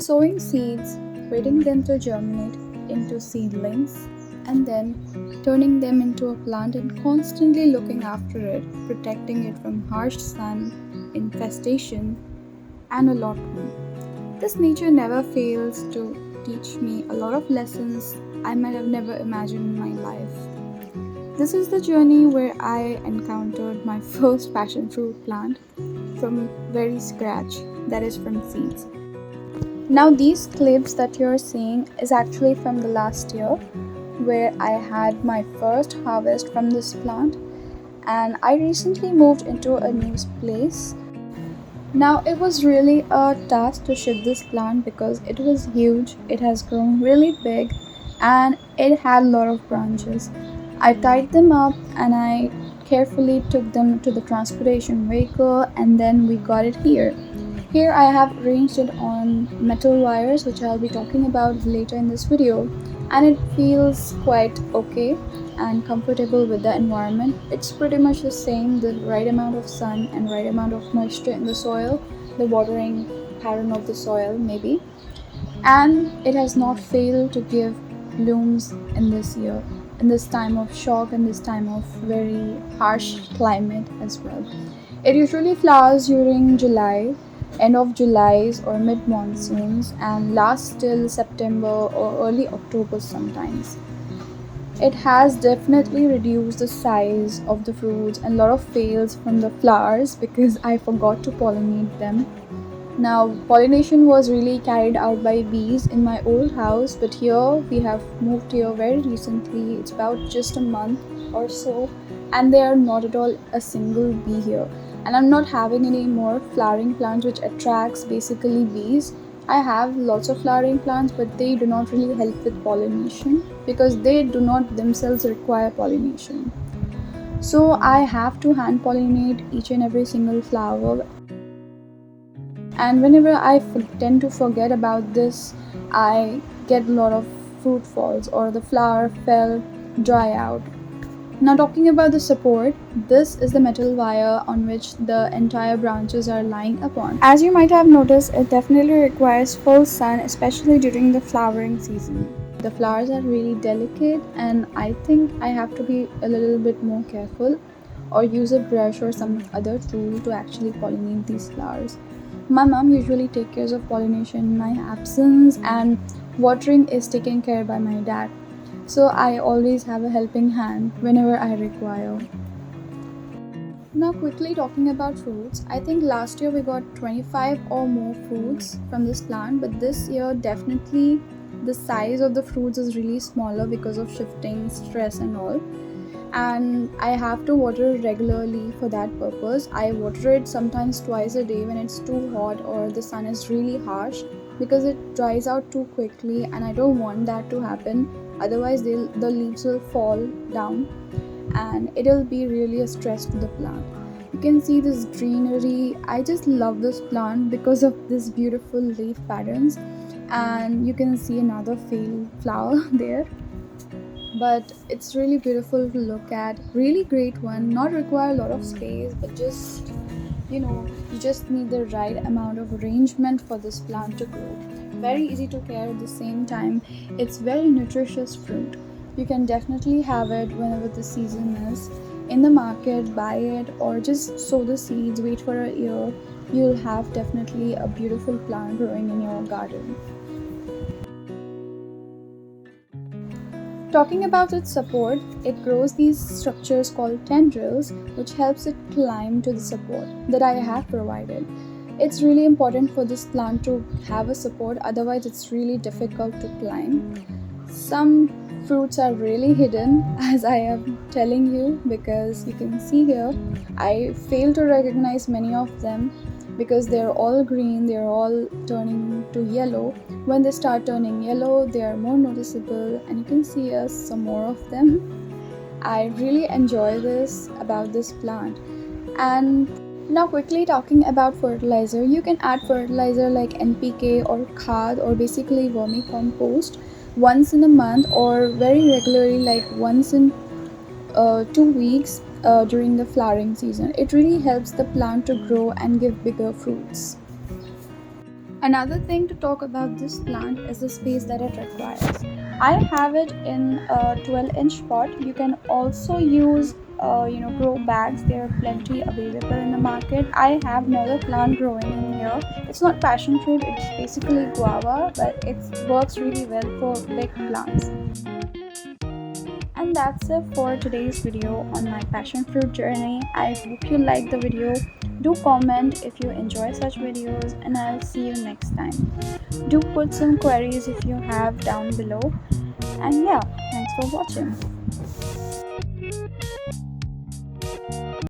sowing seeds, waiting them to germinate into seedlings, and then turning them into a plant and constantly looking after it, protecting it from harsh sun, infestation, and a lot more. This nature never fails to teach me a lot of lessons I might have never imagined in my life. This is the journey where I encountered my first passion fruit plant from very scratch, that is from seeds. Now these clips that you're seeing is actually from the last year where I had my first harvest from this plant, and I recently moved into a new place. Now it was really a task to shift this plant because it was huge, it has grown really big, and it had a lot of branches. I tied them up and I carefully took them to the transportation vehicle, and then we got it here. Here I have arranged it on metal wires, which I'll be talking about later in this video, and it feels quite okay and comfortable with the environment. It's pretty much the same, the right amount of sun and right amount of moisture in the soil, the watering pattern of the soil maybe, and it has not failed to give blooms in this year, in this time of shock and this time of very harsh climate as well. It usually flowers during July, end of July's or mid monsoons, and lasts till September or early October sometimes. It has definitely reduced the size of the fruits and a lot of fails from the flowers because I forgot to pollinate them. Now, pollination was really carried out by bees in my old house, but here we have moved here very recently. It's about just a month or so, and there are not at all a single bee here. And I'm not having any more flowering plants which attracts basically bees. I have lots of flowering plants, but they do not really help with pollination because they do not themselves require pollination. So I have to hand pollinate each and every single flower, and whenever I tend to forget about this, I get a lot of fruit falls or the flower fell dry out. Now talking about the support, this is the metal wire on which the entire branches are lying upon. As you might have noticed, it definitely requires full sun, especially during the flowering season. The flowers are really delicate, and I think I have to be a little bit more careful or use a brush or some other tool to actually pollinate these flowers. My mom usually takes care of pollination in my absence, and watering is taken care by my dad. So I always have a helping hand whenever I require. Now quickly talking about fruits, I think last year we got 25 or more fruits from this plant, but this year definitely the size of the fruits is really smaller because of shifting, stress and all. And I have to water it regularly for that purpose. I water it sometimes twice a day when it's too hot or the sun is really harsh because it dries out too quickly, and I don't want that to happen. Otherwise the leaves will fall down and it'll be really a stress to the plant. You can see this greenery. I just love this plant because of this beautiful leaf patterns, and you can see another failed flower there, but it's really beautiful to look at. Really great one, not require a lot of space, but just you just need the right amount of arrangement for this plant to grow. Very easy to care at the same time. It's very nutritious fruit. You can definitely have it whenever the season is in the market, buy it, or just sow the seeds, wait for a year. You'll have definitely a beautiful plant growing in your garden. Talking about its support, it grows these structures called tendrils, which helps it climb to the support that I have provided. It's really important for this plant to have a support, otherwise it's really difficult to climb. Some fruits are really hidden, as I am telling you, because you can see here, I fail to recognize many of them because they're all green, they're all turning to yellow. When they start turning yellow, they are more noticeable, and you can see some more of them. I really enjoy this about this plant. And now quickly talking about fertilizer, you can add fertilizer like NPK or Khad or basically vermicompost once in a month or very regularly like once in 2 weeks during the flowering season. It really helps the plant to grow and give bigger fruits. Another thing to talk about this plant is the space that it requires. I have it in a 12-inch pot. You can also use grow bags. There are plenty available in the market. I have another plant growing in here. It's not passion fruit, it's basically guava, but it works really well for big plants. And that's it for today's video on my passion fruit journey. I hope you liked the video. Do comment if you enjoy such videos, and I'll see you next time. Do put some queries if you have down below. And yeah, thanks for watching.